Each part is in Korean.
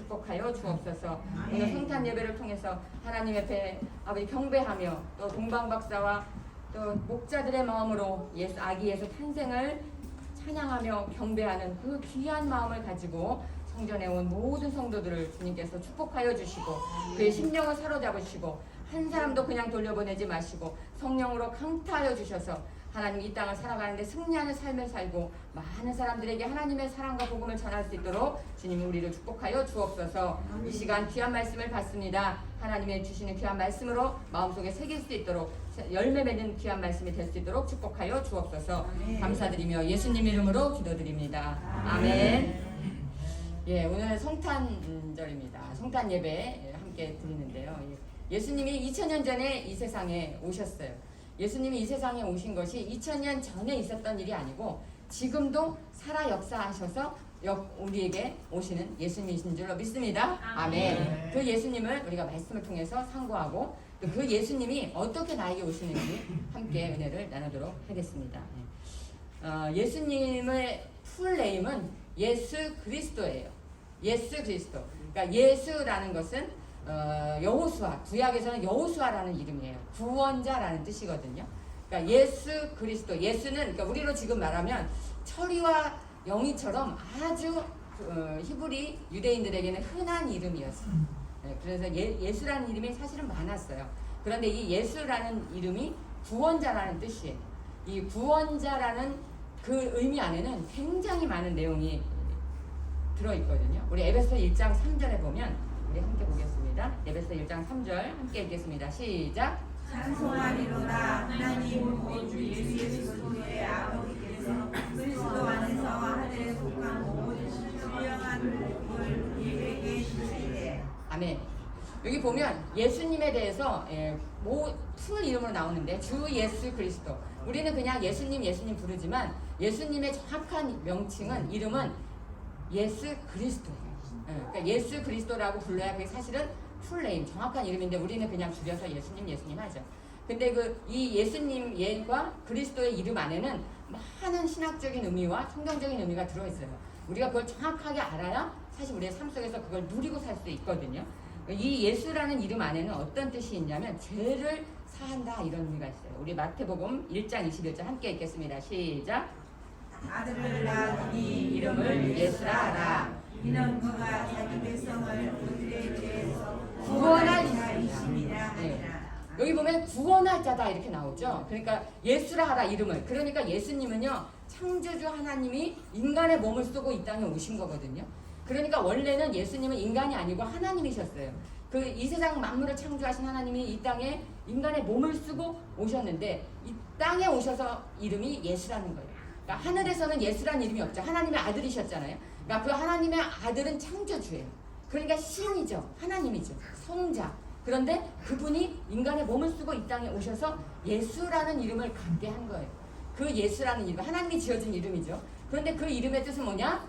축복하여 주옵소서. 오늘 성탄 예배를 통해서 하나님 앞에 아버지 경배하며 또 동방박사와 또 목자들의 마음으로 아기 예수 탄생을 찬양하며 경배하는 그 귀한 마음을 가지고 성전에 온 모든 성도들을 주님께서 축복하여 주시고 그의 심령을 사로잡으시고 한 사람도 그냥 돌려보내지 마시고 성령으로 강타하여 주셔서 하나님 이 땅을 살아가는데 승리하는 삶을 살고 많은 사람들에게 하나님의 사랑과 복음을 전할 수 있도록 주님이 우리를 축복하여 주옵소서. 이 시간 귀한 말씀을 받습니다. 하나님의 주시는 귀한 말씀으로 마음속에 새길 수 있도록 열매 맺는 귀한 말씀이 될 수 있도록 축복하여 주옵소서. 감사드리며 예수님 이름으로 기도드립니다. 아멘. 예, 오늘 성탄절입니다. 성탄 예배 함께 드리는데요. 예수님이 2000년 전에 이 세상에 오셨어요. 예수님이 이 세상에 오신 것이 2000년 전에 있었던 일이 아니고 지금도 살아 역사하셔서 우리에게 오시는 예수님이신 줄로 믿습니다. 아멘. 그 예수님을 우리가 말씀을 통해서 상고하고 또 그 예수님이 어떻게 나에게 오시는지 함께 은혜를 나누도록 하겠습니다. 예수님의 풀네임은 예수 그리스도예요. 예수 그리스도. 그러니까 예수라는 것은 여호수아, 구약에서는 여호수아라는 이름이에요. 구원자라는 뜻이거든요. 그러니까 예수 그리스도, 예수는 그러니까 우리로 지금 말하면 철이와 영이처럼 아주 히브리 유대인들에게는 흔한 이름이었어요. 네, 그래서 예수라는 이름이 사실은 많았어요. 그런데 이 예수라는 이름이 구원자라는 뜻이에요. 이 구원자라는 그 의미 안에는 굉장히 많은 내용이 들어있거든요. 우리 에베소 1장 3절에 보면 우리 함께 보겠습니다. 에베소 1장 3절 함께 읽겠습니다. 시작. 찬송하리로다. 하나님 곧 주 예수 그리스도의 아버지께서 그리스도 안에서 하늘에 속한 모든 신령한 복을 우리에게 주시되. 아멘. 여기 보면 예수님에 대해서 풀 이름으로 나오는데 주 예수 그리스도. 우리는 그냥 예수님 부르지만 예수님의 정확한 명칭은 이름은 예수 그리스도예요. 그러니까 예수 그리스도라고 불러야 그게 사실은 풀네임, 정확한 이름인데 우리는 그냥 줄여서 예수님 하죠. 근데 이 예수님 예과 그리스도의 이름 안에는 많은 신학적인 의미와 성경적인 의미가 들어있어요. 우리가 그걸 정확하게 알아야 사실 우리의 삶 속에서 그걸 누리고 살 수 있거든요. 이 예수라는 이름 안에는 어떤 뜻이 있냐면 죄를 사한다 이런 의미가 있어요. 우리 마태복음 1장 21절 함께 읽겠습니다. 시작. 아들을 낳으니 이름을 예수라 하라. 이는 그가 자기 백성을 그들의 죄에서 구원할 자이심이라 하니라. 여기 보면 구원할 자다 이렇게 나오죠. 그러니까 예수라 하라 이름을. 그러니까 예수님은요 창조주 하나님이 인간의 몸을 쓰고 이 땅에 오신 거거든요. 그러니까 원래는 예수님은 인간이 아니고 하나님이셨어요. 이 세상 만물을 창조하신 하나님이 이 땅에 인간의 몸을 쓰고 오셨는데 이 땅에 오셔서 이름이 예수라는 거예요. 그러니까 하늘에서는 예수라는 이름이 없죠. 하나님의 아들이셨잖아요. 그러니까 그 하나님의 아들은 창조주예요. 그러니까 신이죠. 하나님이죠. 성자. 그런데 그분이 인간의 몸을 쓰고 이 땅에 오셔서 예수라는 이름을 갖게 한 거예요. 그 예수라는 이름, 하나님이 지어준 이름이죠. 그런데 그 이름의 뜻은 뭐냐?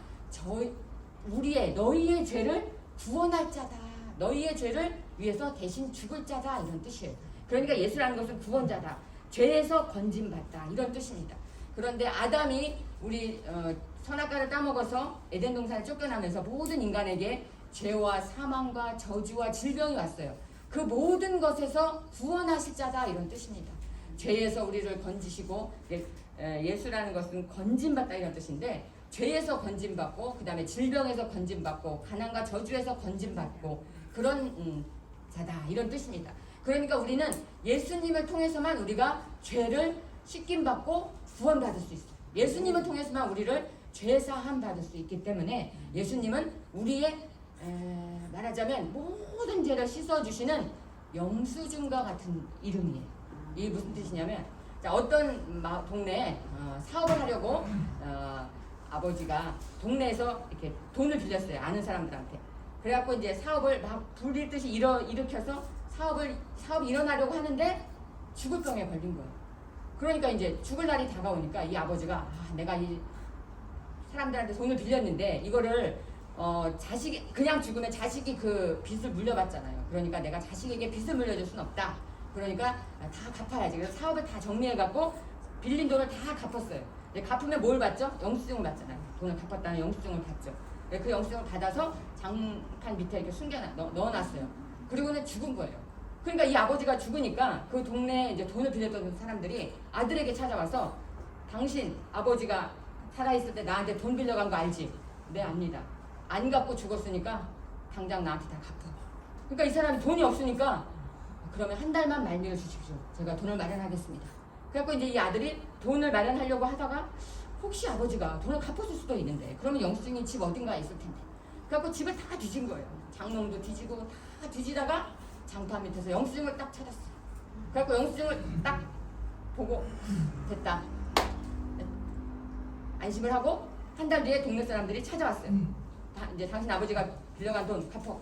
너희의 죄를 구원할 자다. 너희의 죄를 위해서 대신 죽을 자다. 이런 뜻이에요. 그러니까 예수라는 것은 구원자다. 죄에서 건짐받다. 이런 뜻입니다. 그런데 아담이 우리 선악과를 따먹어서 에덴 동산에 쫓겨나면서 모든 인간에게 죄와 사망과 저주와 질병이 왔어요. 그 모든 것에서 구원하실 자다 이런 뜻입니다. 죄에서 우리를 건지시고 예수라는 것은 건짐받다 이런 뜻인데 죄에서 건짐받고 그 다음에 질병에서 건짐받고 가난과 저주에서 건짐받고 그런 자다 이런 뜻입니다. 그러니까 우리는 예수님을 통해서만 우리가 죄를 씻김받고 구원받을 수 있어요. 예수님을 통해서만 우리를 죄사함 받을 수 있기 때문에 예수님은 우리의 말하자면 모든 죄를 씻어주시는 영수증과 같은 이름이에요. 이게 무슨 뜻이냐면 어떤 동네에 사업을 하려고 아버지가 동네에서 이렇게 돈을 빌렸어요. 아는 사람들한테. 그래갖고 이제 사업을 막 불릴 듯이 일으켜서 사업이 일어나려고 하는데 죽을 병에 걸린 거예요. 그러니까 이제 죽을 날이 다가오니까 이 아버지가 내가 이 사람들한테 돈을 빌렸는데 이거를 자식이 그냥 죽으면 자식이 그 빚을 물려받잖아요. 그러니까 내가 자식에게 빚을 물려줄 순 없다. 그러니까 다 갚아야지. 그래서 사업을 다 정리해갖고 빌린 돈을 다 갚았어요. 갚으면 뭘 받죠? 영수증을 받잖아요. 돈을 갚았다는 영수증을 받죠. 그 영수증을 받아서 장판 밑에 이렇게 넣어놨어요. 그리고는 죽은 거예요. 그러니까 이 아버지가 죽으니까 그 동네에 이제 돈을 빌렸던 사람들이 아들에게 찾아와서 당신 아버지가 살아있을 때 나한테 돈 빌려간 거 알지? 네, 압니다. 안 갚고 죽었으니까 당장 나한테 다 갚아. 그러니까 이 사람이 돈이 없으니까 그러면 한 달만 말미를 주십시오. 제가 돈을 마련하겠습니다. 그래갖고 이제 이 아들이 돈을 마련하려고 하다가 혹시 아버지가 돈을 갚았을 수도 있는데 그러면 영수증이 집 어딘가에 있을 텐데 그래갖고 집을 다 뒤진 거예요. 장롱도 뒤지고 다 뒤지다가 장판 밑에서 영수증을 딱 찾았어요. 그래갖고 영수증을 딱 보고 됐다. 안심을 하고 한 달 뒤에 동네 사람들이 찾아왔어요. 이제 당신 아버지가 빌려간 돈 갚어.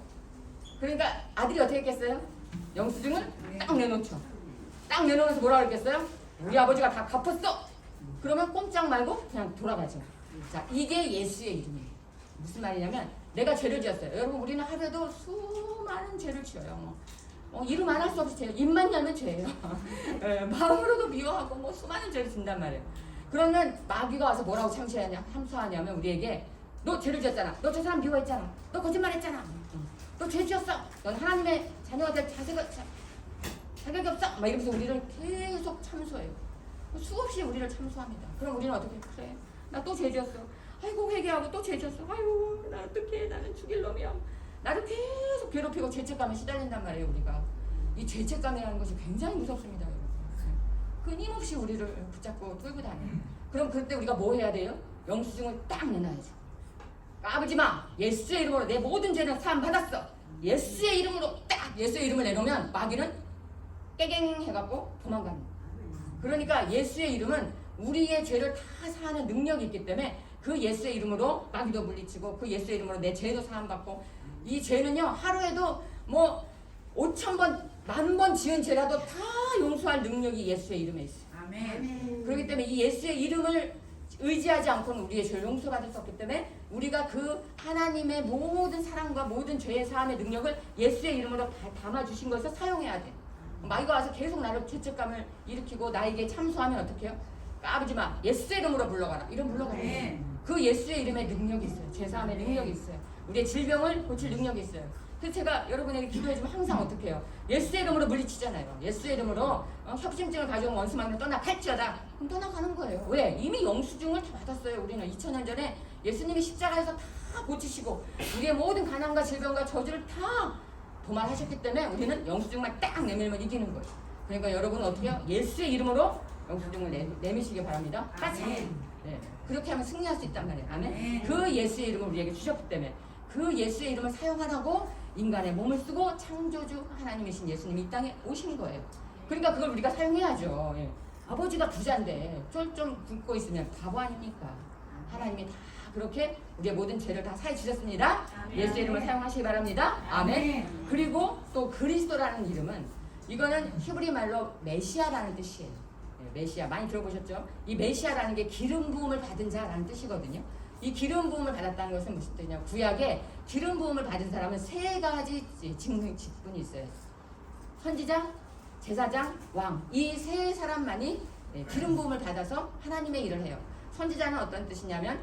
그러니까 아들이 어떻게 했겠어요? 영수증을 딱 내놓죠. 딱 내놓으면서 뭐라 그랬겠어요? 우리 아버지가 다 갚았어. 그러면 꼼짝 말고 그냥 돌아가죠. 자, 이게 예수의 이름이에요. 무슨 말이냐면 내가 죄를 지었어요. 여러분 우리는 하루에도 수많은 죄를 지어요. 이름 안 할 수 없이 죄. 입만 열면 죄예요. 마음으로도 미워하고 수많은 죄를 진단 말이에요. 그러면 마귀가 와서 뭐라고 참수하냐면 우리에게 너 죄를 지었잖아. 너 저 사람 미워했잖아. 너 거짓말했잖아. 너 죄 지었어. 넌 하나님의 자녀가 될 자격이 없어. 막 이러면서 우리를 계속 참수해요. 수없이 우리를 참수합니다. 그럼 우리는 어떻게 그래? 나 또 죄 지었어. 아이고 회개하고 또 죄 지었어. 아이고 나 어떡해. 나는 죽일 놈이야. 나를 계속 괴롭히고 죄책감에 시달린단 말이에요. 우리가 이 죄책감이라는 것이 굉장히 무섭습니다. 여러분. 끊임없이 우리를 붙잡고 끌고 다녀요. 그럼 그때 우리가 뭐 해야 돼요? 영수증을 딱 내놔야죠. 까불지 마. 예수의 이름으로 내 모든 죄는 사함 받았어. 예수의 이름으로 딱 예수의 이름을 내놓으면 마귀는 깨갱 해갖고 도망갑니다. 그러니까 예수의 이름은 우리의 죄를 다 사하는 능력이 있기 때문에 그 예수의 이름으로 마귀도 물리치고 그 예수의 이름으로 내 죄도 사함받고 이 죄는요 하루에도 5,000번, 10,000번 지은 죄라도 다 용서할 능력이 예수의 이름에 있어요. 아멘. 그렇기 때문에 이 예수의 이름을 의지하지 않고는 우리의 죄를 용서받을 수 없기 때문에 우리가 그 하나님의 모든 사랑과 모든 죄의 사함의 능력을 예수의 이름으로 담아주신 것을 사용해야 돼. 마귀가 와서 계속 나를 죄책감을 일으키고 나에게 참수하면 어떡해요? 까부지 마. 예수의 이름으로 물러가라. 이름 물러가라. 그 예수의 이름에 능력이 있어요. 죄사함의 능력이 있어요. 우리의 질병을 고칠 능력이 있어요. 그래서 제가 여러분에게 기도해주면 항상 어떻게 해요? 예수의 이름으로 물리치잖아요. 예수의 이름으로 협심증을 가져온 원수만으로 떠나갈지어다. 그럼 떠나가는 거예요. 왜? 이미 영수증을 다 받았어요. 우리는 2000년 전에 예수님이 십자가에서 다 고치시고 우리의 모든 가난과 질병과 저주를 다 도말하셨기 때문에 우리는 영수증만 딱 내밀면 이기는 거예요. 그러니까 여러분은 어떻게 해요? 예수의 이름으로 영수증을 내미시기 바랍니다. 아멘. 네. 그렇게 하면 승리할 수 있단 말이에요. 아멘. 아멘. 그 예수의 이름을 우리에게 주셨기 때문에 그 예수의 이름을 사용하라고 인간의 몸을 쓰고 창조주 하나님이신 예수님이 이 땅에 오신 거예요. 그러니까 그걸 우리가 사용해야죠. 예. 아버지가 부자인데 쫄좀 굶고 있으면 바보 아닙니까? 하나님이 다 그렇게 우리의 모든 죄를 다 사해 주셨습니다. 예수의 이름을 사용하시기 바랍니다. 아멘. 그리고 또 그리스도라는 이름은 이거는 히브리 말로 메시아라는 뜻이에요. 네, 메시아 많이 들어보셨죠? 이 메시아라는 게 기름 부음을 받은 자라는 뜻이거든요. 이 기름 부음을 받았다는 것은 무슨 뜻이냐? 구약에 기름 부음을 받은 사람은 세 가지 직분이 있어요. 선지자, 제사장, 왕. 이 세 사람만이 기름 부음을 받아서 하나님의 일을 해요. 선지자는 어떤 뜻이냐면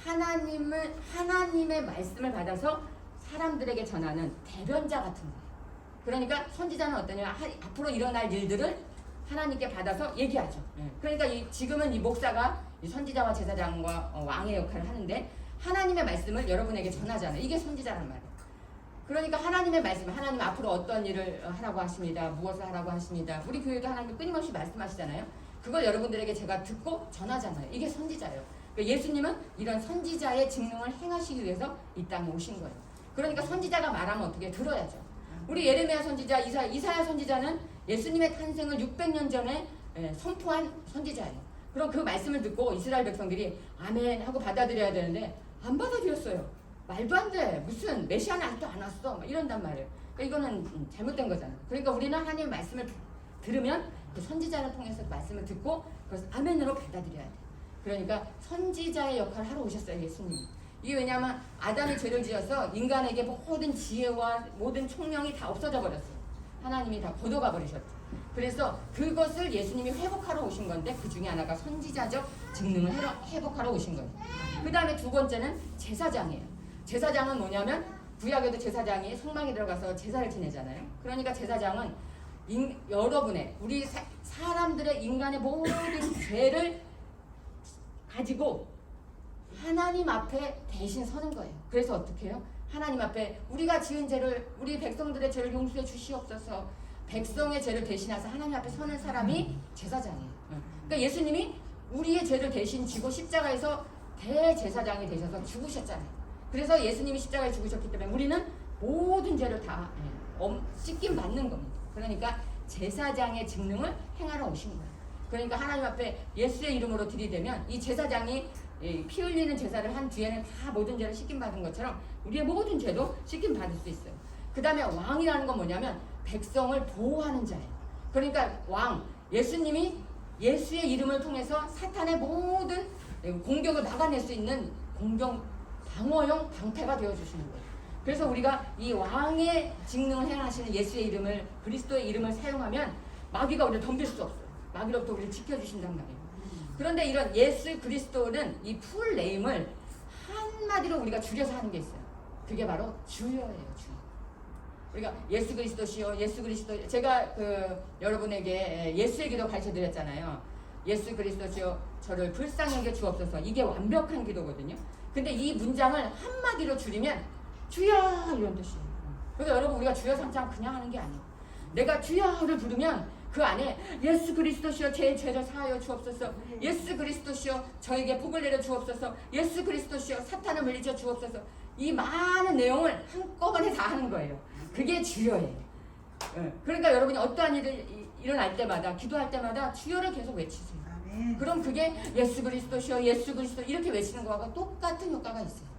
하나님의 말씀을 받아서 사람들에게 전하는 대변자 같은 거예요. 그러니까 선지자는 어떠냐? 앞으로 일어날 일들을 하나님께 받아서 얘기하죠. 그러니까 지금은 이 목사가 이 선지자와 제사장과 왕의 역할을 하는데 하나님의 말씀을 여러분에게 전하잖아요. 이게 선지자란 말이에요. 그러니까 하나님의 말씀, 하나님 앞으로 어떤 일을 하라고 하십니다. 무엇을 하라고 하십니다. 우리 교회도 하나님 끊임없이 말씀하시잖아요. 그걸 여러분들에게 제가 듣고 전하잖아요. 이게 선지자예요. 그러니까 예수님은 이런 선지자의 직능을 행하시기 위해서 이 땅에 오신 거예요. 그러니까 선지자가 말하면 어떻게 들어야죠. 우리 예레미야 선지자, 이사야 선지자는 예수님의 탄생을 600년 전에 선포한 선지자예요. 그럼 그 말씀을 듣고 이스라엘 백성들이 아멘 하고 받아들여야 되는데 안 받아들였어요. 말도 안 돼. 무슨 메시아는 아직도 안 왔어. 막 이런단 말이에요. 그러니까 이거는 잘못된 거잖아요. 그러니까 우리는 하나님의 말씀을 들으면 그 선지자를 통해서 말씀을 듣고 그것을 아멘으로 받아들여야 돼. 그러니까 선지자의 역할을 하러 오셨어요. 예수님이. 이게 왜냐하면 아담이 죄를 지어서 인간에게 모든 지혜와 모든 총명이 다 없어져 버렸어요. 하나님이 다 걷어가 버리셨죠. 그래서 그것을 예수님이 회복하러 오신 건데 그 중에 하나가 선지자적 직능을 회복하러 오신 거예요. 그 다음에 두 번째는 제사장이에요. 제사장은 뭐냐면 구약에도 제사장이 성막에 들어가서 제사를 지내잖아요. 그러니까 제사장은 여러분의 우리 사람들의 인간의 모든 죄를 가지고 하나님 앞에 대신 서는 거예요. 그래서 어떻게 해요? 하나님 앞에 우리가 지은 죄를 우리 백성들의 죄를 용서해 주시옵소서. 백성의 죄를 대신해서 하나님 앞에 서는 사람이 제사장이에요. 그러니까 예수님이 우리의 죄를 대신 지고 십자가에서 대제사장이 되셔서 죽으셨잖아요. 그래서 예수님이 십자가에 죽으셨기 때문에 우리는 모든 죄를 다 씻김 받는 겁니다. 그러니까 제사장의 직능을 행하러 오신 거예요. 그러니까 하나님 앞에 예수의 이름으로 들이대면 이 제사장이 피 흘리는 제사를 한 뒤에는 다 모든 죄를 씻김 받은 것처럼 우리의 모든 죄도 씻김 받을 수 있어요. 그 다음에 왕이라는 건 뭐냐면 백성을 보호하는 자예요. 그러니까 왕, 예수님이 예수의 이름을 통해서 사탄의 모든 공격을 막아낼 수 있는 방어용 방패가 되어주시는 거예요. 그래서 우리가 이 왕의 직능을 행하시는 예수의 이름을, 그리스도의 이름을 사용하면 마귀가 우리를 덤빌 수 없어요. 마귀로부터 우리를 지켜주신단 말이에요. 그런데 이런 예수 그리스도는 이 풀 네임을 한마디로 우리가 줄여서 하는 게 있어요. 그게 바로 주여예요. 주여. 우리가 예수 그리스도시요, 예수 그리스도. 제가 여러분에게 예수의 기도 가르쳐드렸잖아요. 예수 그리스도시요, 저를 불쌍히 여겨 주옵소서. 이게 완벽한 기도거든요. 근데 이 문장을 한마디로 줄이면 주여 이런 뜻이에요. 그래서 여러분 우리가 주여 삼창 그냥 하는 게 아니에요. 내가 주여를 부르면 그 안에 예수 그리스도시여 제 죄를 사하여 주옵소서. 예수 그리스도시여 저에게 복을 내려 주옵소서. 예수 그리스도시여 사탄을 물리쳐 주옵소서. 이 많은 내용을 한꺼번에 다 하는 거예요. 그게 주여예요. 그러니까 여러분이 어떠한 일이 일어날 때마다 기도할 때마다 주여를 계속 외치세요. 아멘. 그럼 그게 예수 그리스도시여 예수 그리스도 이렇게 외치는 거하고 똑같은 효과가 있어요.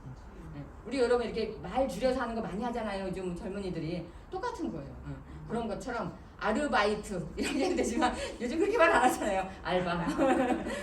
우리 여러분 이렇게 말 줄여서 하는 거 많이 하잖아요. 요즘 젊은이들이 똑같은 거예요. 그런 것처럼 아르바이트 이렇게 되지만 요즘 그렇게 말 안 하잖아요. 알바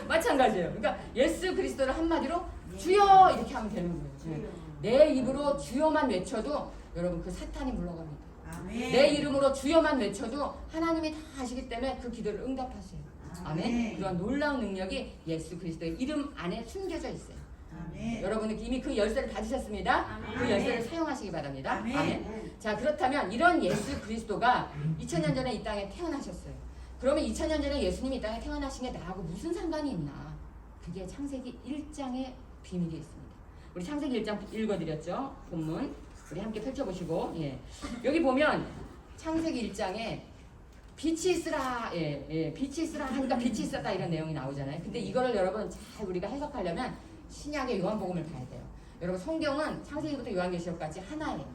마찬가지예요. 그러니까 예수 그리스도를 한마디로 주여 이렇게 하면 되는 거예요. 내 입으로 주여만 외쳐도 여러분 그 사탄이 물러갑니다. 아멘. 내 이름으로 주여만 외쳐도 하나님이 다 아시기 때문에 그 기도를 응답하세요. 아멘. 그런 놀라운 능력이 예수 그리스도의 이름 안에 숨겨져 있어요. 아멘. 여러분은 이미 그 열쇠를 받으셨습니다. 아멘. 그 열쇠를 사용하시기 바랍니다. 아멘. 아멘. 자, 그렇다면 이런 예수 그리스도가 2000년 전에 이 땅에 태어나셨어요. 그러면 2000년 전에 예수님이 이 땅에 태어나신 게 나하고 무슨 상관이 있나? 그게 창세기 1장의 비밀이 있습니다. 우리 창세기 1장 읽어드렸죠? 본문 우리 함께 펼쳐보시고, 여기 보면 창세기 1장에 빛이 있으라, 빛이 있으라 하니까 빛이 있었다 이런 내용이 나오잖아요. 근데 이거를 여러분 잘 우리가 해석하려면 신약의 요한복음을 봐야 돼요. 여러분 성경은 창세기부터 요한계시록까지 하나예요.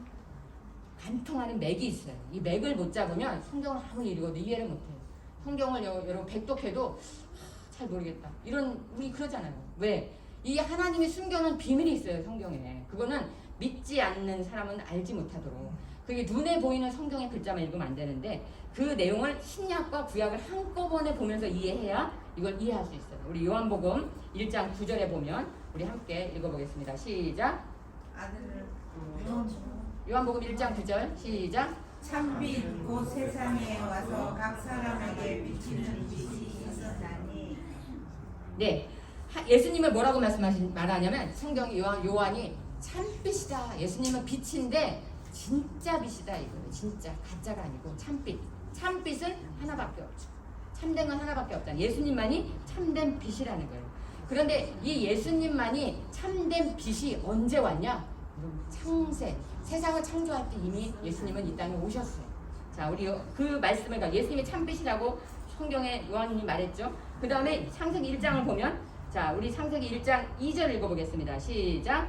관통하는 맥이 있어요. 이 맥을 못 잡으면 성경을 아무리 읽어도 이해를 못해요. 성경을 여러분 백독해도 잘 모르겠다. 우리 그러잖아요. 왜? 이 하나님이 숨겨놓은 비밀이 있어요. 성경에. 그거는 믿지 않는 사람은 알지 못하도록. 그게 눈에 보이는 성경의 글자만 읽으면 안 되는데 그 내용을 신약과 구약을 한꺼번에 보면서 이해해야 이걸 이해할 수 있어요. 우리 요한복음 1장 9절에 보면 우리 함께 읽어보겠습니다. 시작. 아들을 요한복음 1장 9절 시작. 참빛 곧 세상에 와서 각 사람에게 비치는 빛이 있었나니. 네, 예수님을 뭐라고 말하냐면 성경이 요한이 참빛이다. 예수님은 빛인데 진짜 빛이다 이거예요. 진짜 가짜가 아니고 참빛. 참빛은 하나밖에 없죠. 참된 건 하나밖에 없다. 예수님만이 참된 빛이라는 거예요. 그런데 이 예수님만이 참된 빛이 언제 왔냐? 창세, 세상을 창조할 때 이미 예수님은 이 땅에 오셨어요. 자, 우리 그 말씀을 예수님이 참빛이라고 성경에 요한이 말했죠. 그 다음에 창세기 1장을 보면 자, 우리 창세기 1장 2절 읽어보겠습니다. 시작.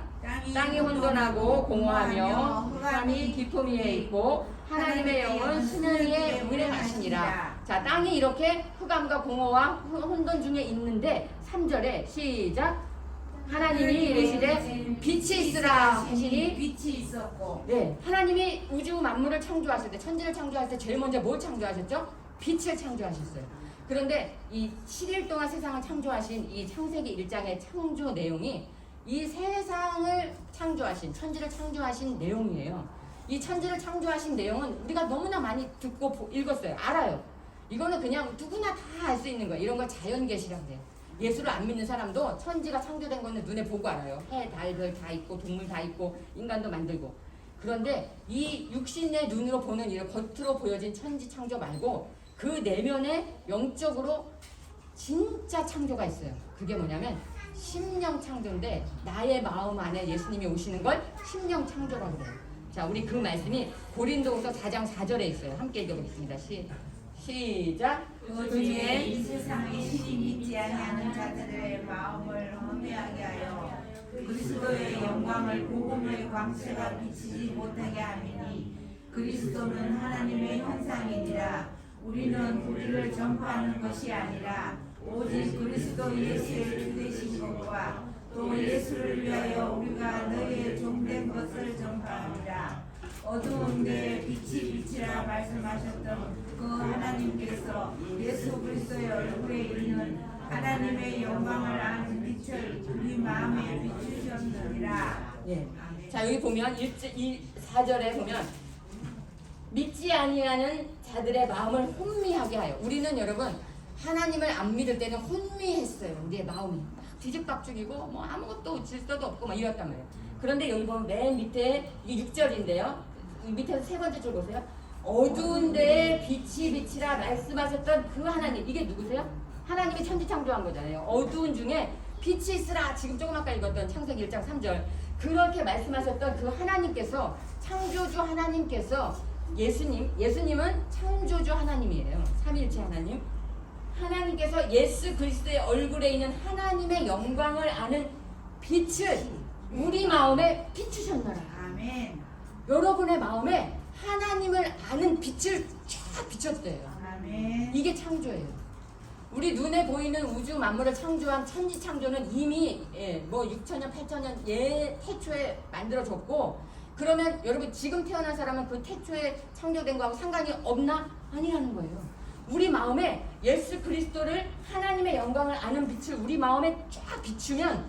땅이 혼돈하고 공허하며 흑암이 깊음 위에 있고 하나님의 영은 수면 위에 운행하시니라. 자, 땅이 이렇게 흑암과 공허와 혼돈 중에 있는데 3절에 시작. 하나님이 이르시되 빛이 있으라 하시니 빛이 있었고. 네, 하나님이 우주 만물을 창조하실 때 천지를 창조하실 때 제일 먼저 뭘 창조하셨죠? 빛을 창조하셨어요. 그런데 이 7일 동안 세상을 창조하신 이 창세기 1장의 창조 내용이 이 세상을 창조하신 천지를 창조하신 내용이에요. 이 천지를 창조하신 내용은 우리가 너무나 많이 듣고 읽었어요. 알아요. 이거는 그냥 누구나 다 알 수 있는 거예요. 이런 걸 자연계시라고 해요. 예수를 안 믿는 사람도 천지가 창조된 거는 눈에 보고 알아요. 해, 달, 별 다 있고 동물 다 있고 인간도 만들고. 그런데 이 육신의 눈으로 보는 이 겉으로 보여진 천지 창조 말고 그 내면에 영적으로 진짜 창조가 있어요. 그게 뭐냐면 심령 창조인데 나의 마음 안에 예수님이 오시는 걸 심령 창조라고 그래요. 자, 우리 그 말씀이 고린도후서 4장 4절에 있어요. 함께 읽어보겠습니다. 시작. 그중에 이 세상에 신이 믿지 아니하는 자들의 마음을 험해하게 하여 그리스도의 영광을 복음의 광채가 비치지 못하게 함이니 그리스도는 하나님의 형상이니라. 우리는 우리를 전파하는 것이 아니라 오직 그리스도 예수의 주되신 것과 또 예수를 위하여 우리가 너희의 종된 것을 전파합니다. 어두운 데에 빛이 비치라 말씀하셨던 그 하나님께서 예수 그리스도의 얼굴에 있는 하나님의 영광을 아는 빛을 우리 마음에 비추셨느니라. 예. 자, 여기 보면 4절에 보면 믿지 아니하는 자들의 마음을 혼미하게 하여. 우리는 여러분 하나님을 안 믿을 때는 혼미했어요. 우리의 마음이 막 뒤죽박죽이고 뭐 아무것도 질서도 없고 막 이랬단 말이에요. 그런데 여기 보면 맨 밑에 이게 6절인데요. 밑에서 세 번째 줄 보세요. 어두운 데에 빛이 비치라 말씀하셨던 그 하나님. 이게 누구세요? 하나님이 천지 창조한 거잖아요. 어두운 중에 빛이 있으라. 지금 조금 아까 읽었던 창세기 1장 3절. 그렇게 말씀하셨던 그 하나님께서, 창조주 하나님께서 예수님은 창조주 하나님이에요. 삼위일체 하나님. 하나님께서 예수 그리스도의 얼굴에 있는 하나님의 영광을 아는 빛을 우리 마음에 비추셨노라. 아멘. 여러분의 마음에 하나님을 아는 빛을 쫙 비췄대요. 아멘. 이게 창조예요. 우리 눈에 보이는 우주 만물을 창조한 천지 창조는 이미 6천년, 8천년 태초에 만들어졌고, 그러면 여러분 지금 태어난 사람은 그 태초에 창조된 거하고 상관이 없나? 아니라는 거예요. 우리 마음에 예수 그리스도를 하나님의 영광을 아는 빛을 우리 마음에 쫙 비추면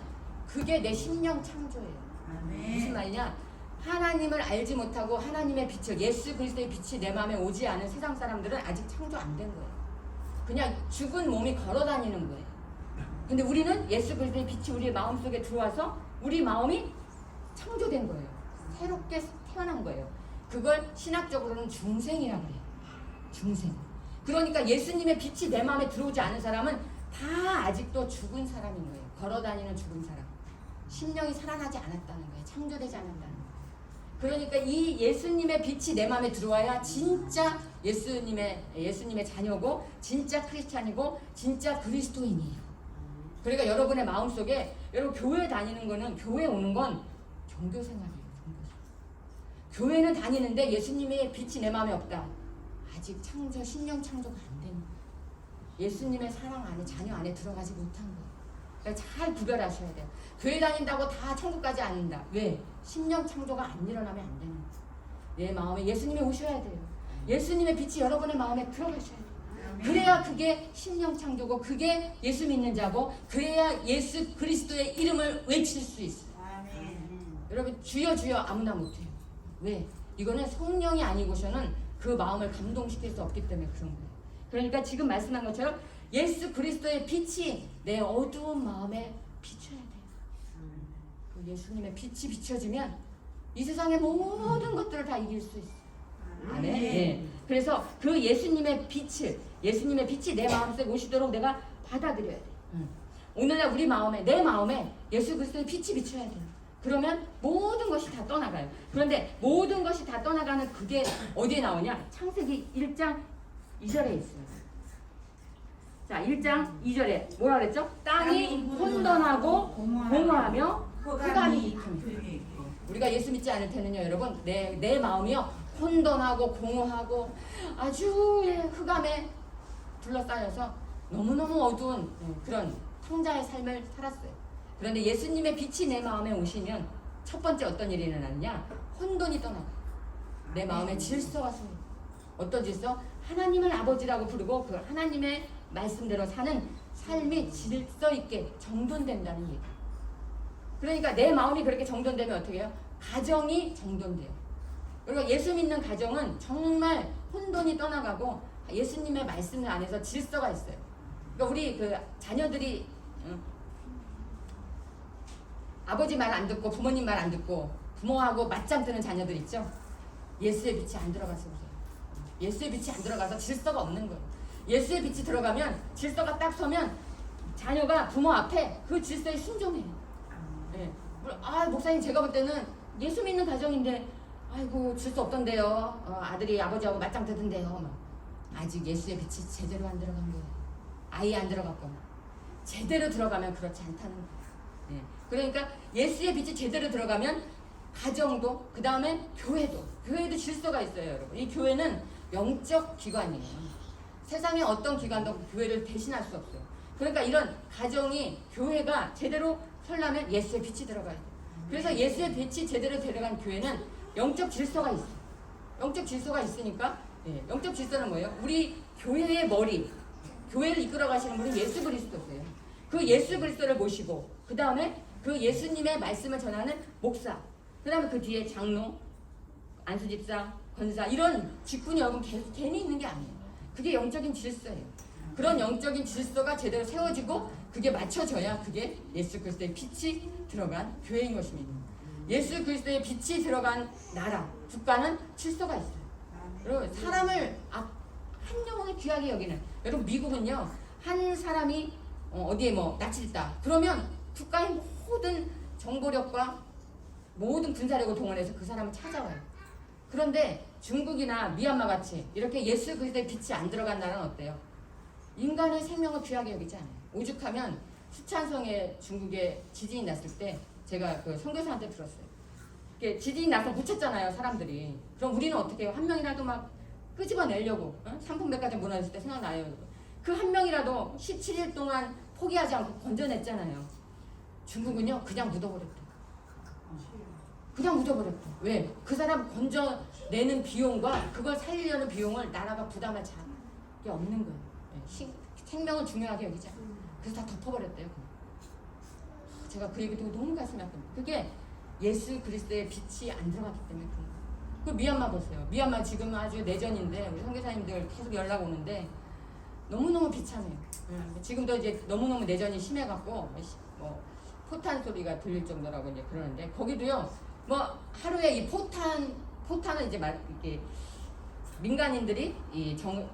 그게 내 심령 창조예요. 아멘. 무슨 말이냐? 하나님을 알지 못하고 하나님의 빛을, 예수 그리스도의 빛이 내 마음에 오지 않은 세상 사람들은 아직 창조 안 된 거예요. 그냥 죽은 몸이 걸어 다니는 거예요. 근데 우리는 예수 그리스도의 빛이 우리 마음속에 들어와서 우리 마음이 창조된 거예요. 새롭게 태어난 거예요. 그걸 신학적으로는 중생이라고 그래요. 중생. 그러니까 예수님의 빛이 내 마음에 들어오지 않은 사람은 다 아직도 죽은 사람인 거예요. 걸어 다니는 죽은 사람. 심령이 살아나지 않았다는 거예요. 창조되지 않았다는 거예요. 그러니까 이 예수님의 빛이 내 마음에 들어와야 진짜 예수님의 자녀고, 진짜 크리스찬이고, 진짜 그리스도인이에요. 그러니까 여러분의 마음속에, 여러분 교회 다니는 거는, 교회 오는 건 종교 생활이에요. 교회는 다니는데 예수님의 빛이 내 마음에 없다. 아직 심령 창조가 안 된 거예요. 예수님의 사랑 안에, 자녀 안에 들어가지 못한 거예요. 그러니까 잘 구별하셔야 돼요. 교회 다닌다고 다 천국까지 안 된다. 왜? 심령 창조가 안 일어나면 안 되는 거예요. 내 마음에 예수님이 오셔야 돼요. 예수님의 빛이 여러분의 마음에 들어가셔야 돼요. 그래야 그게 심령 창조고, 그게 예수 믿는 자고, 그래야 예수 그리스도의 이름을 외칠 수 있어요. 아멘. 여러분 주여 주여 아무나 못해요. 왜? 이거는 성령이 아니고서는 그 마음을 감동시킬 수 없기 때문에 그런 거예요. 그러니까 지금 말씀한 것처럼 예수 그리스도의 빛이 내 어두운 마음에 비춰야 돼요. 그 예수님의 빛이 비춰지면 이 세상의 모든 것들을 다 이길 수 있어요. 아멘. 네. 그래서 그 예수님의 빛이 내 마음속에 오시도록 내가 받아들여야 돼요. 오늘날 우리 마음에, 내 마음에 예수 그리스도의 빛이 비춰야 돼요. 그러면 모든 것이 다 떠나가요. 그런데 모든 것이 다 떠나가는 그게 어디에 나오냐? 창세기 1장 2절에 있어요. 자, 1장 2절에 뭐라 그랬죠? 땅이 혼돈하고 공허하며 흑암이 있고. 우리가 예수 믿지 않을 때는요, 여러분, 내 마음이요 혼돈하고 공허하고 아주 흑암에 둘러싸여서 너무너무 어두운 그런 성자의 삶을 살았어요. 그런데 예수님의 빛이 내 마음에 오시면 첫 번째 어떤 일이 일어나느냐? 혼돈이 떠나요. 내 마음에 질서가 생겨요. 어떤 질서? 하나님을 아버지라고 부르고 그 하나님의 말씀대로 사는 삶이 질서 있게 정돈된다는 얘기예요. 그러니까 내 마음이 그렇게 정돈되면 어떻게 해요? 가정이 정돈돼요. 그리고 예수 믿는 가정은 정말 혼돈이 떠나가고 예수님의 말씀 안에서 질서가 있어요. 그러니까 우리 그 자녀들이 응? 아버지 말 안 듣고 부모님 말 안 듣고 부모하고 맞짱 뜨는 자녀들 있죠? 예수의 빛이 안 들어가서 그래요. 예수의 빛이 안 들어가서 질서가 없는 거예요. 예수의 빛이 들어가면 질서가 딱 서면 자녀가 부모 앞에 그 질서에 순종해요. 예. 목사님 제가 볼 때는 예수 믿는 가정인데 아이고 질서 없던데요. 아들이 아버지하고 맞짱 뜨던데요. 막. 아직 예수의 빛이 제대로 안 들어간 거예요. 아예 안 들어갔거나 제대로 들어가면 그렇지 않다는 거예요. 예. 그러니까 예수의 빛이 제대로 들어가면 가정도 그 다음에 교회도 질서가 있어요. 여러분 이 교회는 영적 기관이에요. 세상의 어떤 기관도 교회를 대신할 수 없어요. 그러니까 이런 가정이 교회가 제대로 설려면 예수의 빛이 들어가야 돼요. 그래서 예수의 빛이 제대로 들어간 교회는 영적 질서가 있어요. 영적 질서가 있으니까 영적 질서는 뭐예요? 우리 교회의 머리, 교회를 이끌어 가시는 분은 예수 그리스도세요. 그 예수 그리스도를 모시고 그 다음에 그 예수님의 말씀을 전하는 목사, 그 다음에 그 뒤에 장로, 안수집사, 권사 이런 직분이 여러분 괜히 있는 게 아니에요. 그게 영적인 질서예요. 그런 영적인 질서가 제대로 세워지고 그게 맞춰져야 그게 예수 그리스도의 빛이 들어간 교회인 것입니다. 예수 그리스도의 빛이 들어간 나라, 국가는 질서가 있어요. 여러분 사람을 한 영혼을 귀하게 여기는 여러분 미국은요 한 사람이 어디에 납치됐다 그러면 국가의 모든 정보력과 모든 군사력을 동원해서 그 사람을 찾아와요. 그런데 중국이나 미얀마 같이 이렇게 예수 그리스도의 빛이 안 들어간 나라는 어때요? 인간의 생명을 귀하게 여기지 않아요. 오죽하면 수촨성에 중국에 지진이 났을 때 제가 그 선교사한테 들었어요. 지진이 나서 묻혔잖아요 사람들이. 그럼 우리는 어떻게 해요? 한 명이라도 막 끄집어내려고 산풍백화점 무너졌을 때 생각나요. 그 한 명이라도 17일 동안 포기하지 않고 건져냈잖아요. 중국은요 그냥 묻어버렸대. 그냥 묻어버렸대. 왜? 그 사람 건져내는 비용과 그걸 살리려는 비용을 나라가 부담할 자격이 없는 거예요. 생명을 중요하게 여기지 않아요. 그래서 다 덮어버렸대요. 제가 그 얘기 듣고 너무 가슴이 아픕니다. 그게 예수 그리스도의 빛이 안 들어갔기 때문에 그런 거예요. 그 미얀마 보세요. 미얀마 지금 아주 내전인데 우리 선교사님들 계속 연락 오는데 너무너무 비참해요. 지금도 이제 너무너무 내전이 심해갖고 포탄 소리가 들릴 정도라고 이제 그러는데 거기도요 하루에 이 포탄은 이제 이렇게 민간인들이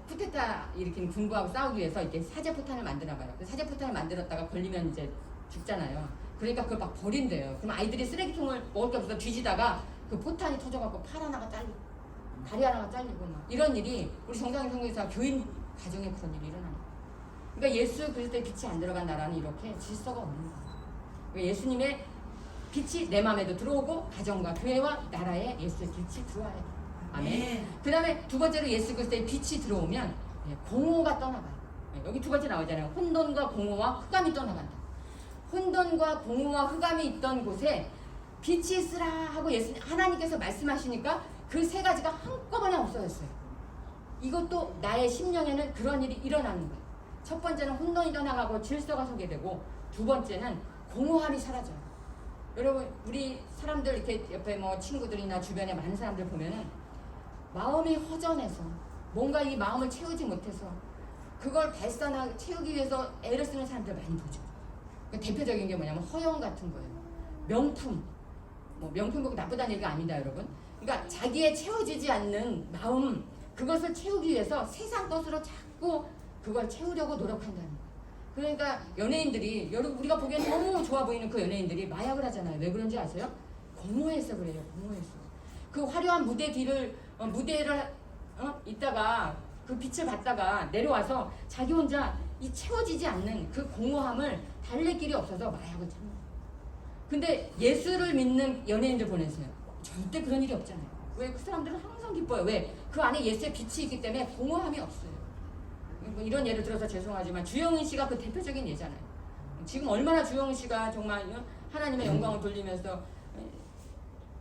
쿠데타 일으킨 군부하고 싸우기 위해서 이렇게 사제포탄을 만드나 봐요. 그 사제포탄을 만들었다가 걸리면 이제 죽잖아요. 그러니까 그걸 막 버린대요. 그럼 아이들이 쓰레기통을 먹을 게 없어서 뒤지다가 그 포탄이 터져갖고 팔 하나가 잘리고 다리 하나가 잘리고 막 이런 일이 우리 정상인 선교사 교인 가정에 그런 일이 일어나요. 그러니까 예수 그리스도의 빛이 안 들어간 나라는 이렇게 질서가 없는 거예요. 그러니까 예수님의 빛이 내 마음에도 들어오고 가정과 교회와 나라에 예수의 빛이 들어와야 돼요. 아멘. 그 다음에 두 번째로 예수 그리스도의 빛이 들어오면 공허가 떠나가요. 여기 두 번째 나오잖아요. 혼돈과 공허와 흑암이 떠나간다. 혼돈과 공허와 흑암이 있던 곳에 빛이 있으라 하고 하나님께서 말씀하시니까 그 세 가지가 한꺼번에 없어졌어요. 이것도 나의 심령에는 그런 일이 일어나는 거예요. 첫 번째는 혼돈이 떠나가고 질서가 서게 되고 두 번째는 공허함이 사라져요. 여러분 우리 사람들 이렇게 옆에 친구들이나 주변에 많은 사람들 보면은 마음이 허전해서 뭔가 이 마음을 채우지 못해서 그걸 채우기 위해서 애를 쓰는 사람들 많이 보죠. 대표적인 게 뭐냐면 허영 같은 거예요. 명품. 명품 보고 나쁘다는 얘기가 아니다 여러분. 그러니까 자기의 채워지지 않는 마음 그것을 채우기 위해서 세상 것으로 자꾸 그걸 채우려고 노력한다는 거예요. 그러니까 연예인들이 여러분 우리가 보기엔 너무 좋아 보이는 그 연예인들이 마약을 하잖아요. 왜 그런지 아세요? 공허해서 그래요. 공허해서. 그 화려한 무대 뒤를 무대를 있다가 그 빛을 받다가 내려와서 자기 혼자 이 채워지지 않는 그 공허함을 달랠 길이 없어서 마약을 찾는. 근데 예수를 믿는 연예인들 보내세요. 절대 그런 일이 없잖아요. 왜? 그 사람들은 항상 기뻐요. 왜? 그 안에 예수의 빛이 있기 때문에 공허함이 없어요. 이런 예를 들어서 죄송하지만 주영은 씨가 그 대표적인 예잖아요. 지금 얼마나 주영은 씨가 정말 하나님의 영광을 돌리면서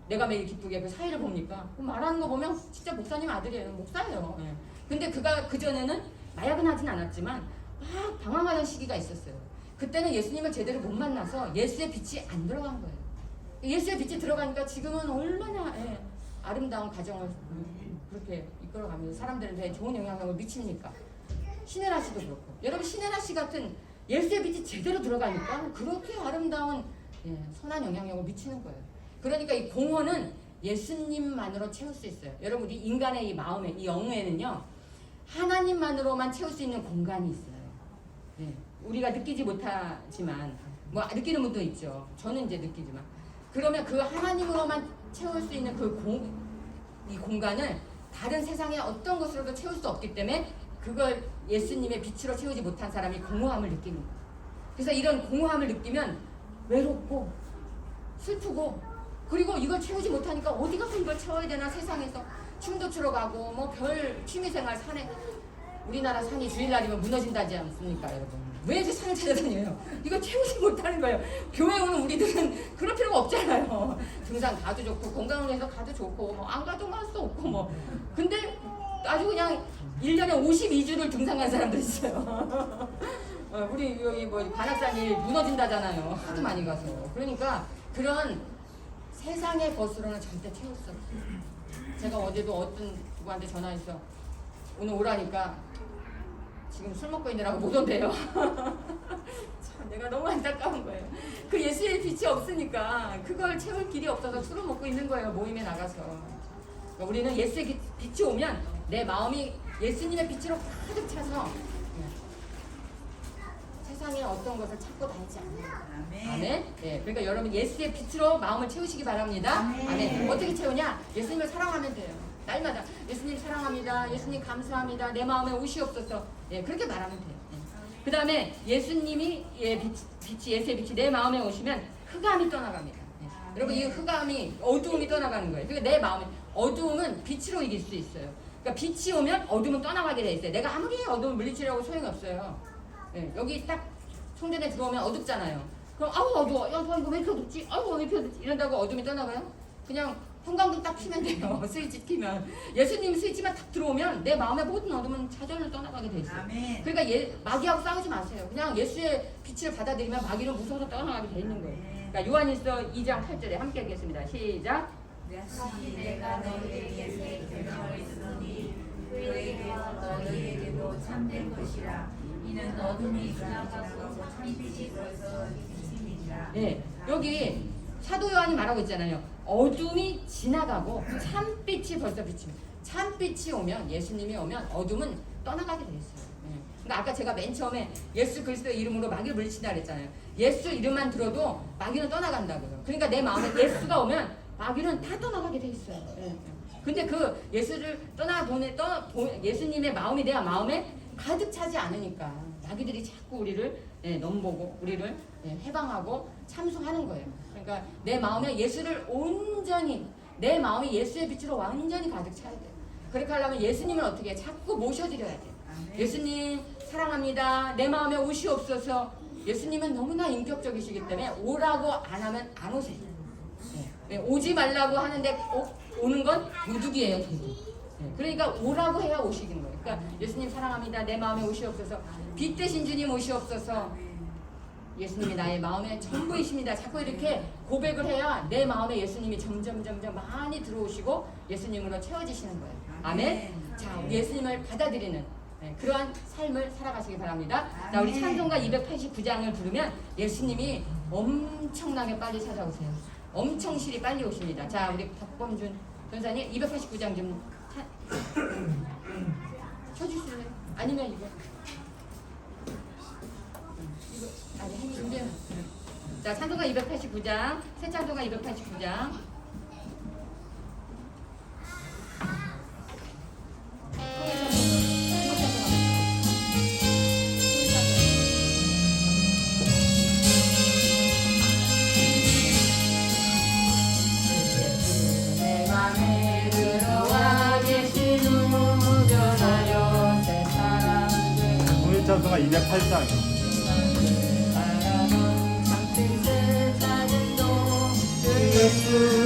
내가 매일 기쁘게 그 사회를 봅니까? 그 말하는 거 보면 진짜 목사님 아들이에요. 목사예요. 근데 그가 그전에는 마약은 하진 않았지만 막 방황하는 시기가 있었어요. 그때는 예수님을 제대로 못 만나서 예수의 빛이 안 들어간 거예요. 예수의 빛이 들어가니까 지금은 얼마나 아름다운 가정을 그렇게 이끌어가면서 사람들한테 좋은 영향력을 미칩니까? 신혜라 씨도 그렇고. 여러분 신혜라 씨 같은 예수의 빛이 제대로 들어가니까 그렇게 아름다운 선한 영향력을 미치는 거예요. 그러니까 이 공허는 예수님만으로 채울 수 있어요. 여러분 우리 인간의 이 마음에 이 영에는요 하나님만으로만 채울 수 있는 공간이 있어요. 우리가 느끼지 못하지만 뭐 느끼는 분도 있죠. 저는 이제 느끼지만 그러면 그 하나님으로만 채울 수 있는 이 공간을 다른 세상의 어떤 것으로도 채울 수 없기 때문에 그걸 예수님의 빛으로 채우지 못한 사람이 공허함을 느끼는 거예요. 그래서 이런 공허함을 느끼면 외롭고 슬프고 그리고 이걸 채우지 못하니까 어디 가서 이걸 채워야 되나 세상에서 춤도 추러 가고 뭐 별 취미생활 산에 우리나라 산이 주일날이면 무너진다지 않습니까 여러분? 왜 이렇게 산을 찾아다녀요? 이거 채우지 못하는 거예요. 교회 오는 우리들은 그럴 필요가 없잖아요. 등산 가도 좋고 건강을 위해서 가도 좋고 뭐 안 가도 갈 수 없고 뭐 근데 아주 그냥 1년에 52주를 등산 간 사람들 있어요. 우리 여기 뭐 관악산이 무너진다잖아요. 하도 많이 가서. 그러니까 그런 세상의 것으로는 절대 채울 수 없어요. 제가 어제도 어떤 누구한테 전화해서 오늘 오라니까 지금 술 먹고 있느라고 못 온대요. 참 내가 너무 안타까운 거예요. 그 예수의 빛이 없으니까 그걸 채울 길이 없어서 술을 먹고 있는 거예요. 모임에 나가서. 그러니까 우리는 예수의 빛이 오면 내 마음이 예수님의 빛으로 가득 차서 세상에 어떤 것을 찾고 다니지 않아요. 아멘. 네, 그러니까 여러분 예수의 빛으로 마음을 채우시기 바랍니다. 아멘. 어떻게 채우냐? 예수님을 사랑하면 돼요. 날마다 예수님 사랑합니다. 예수님 감사합니다. 내 마음에 오시옵소서. 그렇게 말하면 돼요. 그 다음에 예수님이 예수의 빛이 내 마음에 오시면 흑암이 떠나갑니다. 여러분 이 흑암이 어두움이 떠나가는 거예요. 그러니까 내 마음에 어두움은 빛으로 이길 수 있어요. 그러니까 빛이 오면 어둠은 떠나가게 돼 있어요. 내가 아무리 어둠을 물리치려고 소용이 없어요. 여기 딱 성전에 들어오면 어둡잖아요. 그럼 아우 어두워. 야, 이거 왜 이렇게 어둡지? 아우 왜 이렇게 어둡지? 이런다고 어둠이 떠나가요? 그냥 형광등 딱 켜면 돼요. 스위치 켜면. 예수님 스위치만 딱 들어오면 내 마음의 모든 어둠은 좌절로 떠나가게 돼 있어요. 아멘. 그러니까 마귀하고 싸우지 마세요. 그냥 예수의 빛을 받아들이면 마귀는 무서워서 떠나가게 돼 있는 거예요. 그러니까 요한일서 2장 8절에 함께 하겠습니다. 시작. 다시 내가 너희에게 계명을 쓰노니 너희에게도 너희에게도 참된 것이라. 이는 어둠이 지나가고 참빛이 벌써 비침이니라. 네, 여기 사도 요한이 말하고 있잖아요. 어둠이 지나가고 참빛이 벌써 비칩니다. 참빛이 오면 예수님이 오면 어둠은 떠나가게 돼 있어요. 그러니까 아까 제가 맨 처음에 예수 그리스도의 이름으로 마귀를 물리친다 그랬잖아요. 예수 이름만 들어도 마귀는 떠나간다고요. 그러니까 내 마음에 예수가 오면 마귀는 다 떠나가게 돼 있어요. 근데 그 예수를 예수님의 마음이 내 마음에 가득 차지 않으니까 마귀들이 자꾸 우리를 넘보고 우리를 해방하고 참수하는 거예요. 그러니까 내 마음에 예수를 온전히 내 마음이 예수의 빛으로 완전히 가득 차야 돼요. 그렇게 하려면 예수님을 어떻게 자꾸 모셔드려야 돼요. 예수님 사랑합니다. 내 마음에 오시옵소서. 예수님은 너무나 인격적이시기 때문에 오라고 안 하면 안 오세요. 오지 말라고 하는데 오는 건 도둑이에요. 도둑. 그러니까 오라고 해야 오시는 거예요. 그러니까 예수님 사랑합니다. 내 마음에 오시옵소서. 빛 대신 주님 오시옵소서. 예수님이 나의 마음의 전부이십니다. 자꾸 이렇게 고백을 해야 내 마음에 예수님이 점점 많이 들어오시고 예수님으로 채워지시는 거예요. 아멘. 자, 우리 예수님을 받아들이는 그러한 삶을 살아가시기 바랍니다. 자, 우리 찬송가 289장을 부르면 예수님이 엄청나게 빨리 찾아오세요. 엄청 실이 빨리 오십니다. 자, 우리 박범준 전사님 289장 좀 쳐주실래요? 아니면 이거 아니 준비해. 자, 찬송가 289장 새 찬송가 289장 찬송가 208장 예수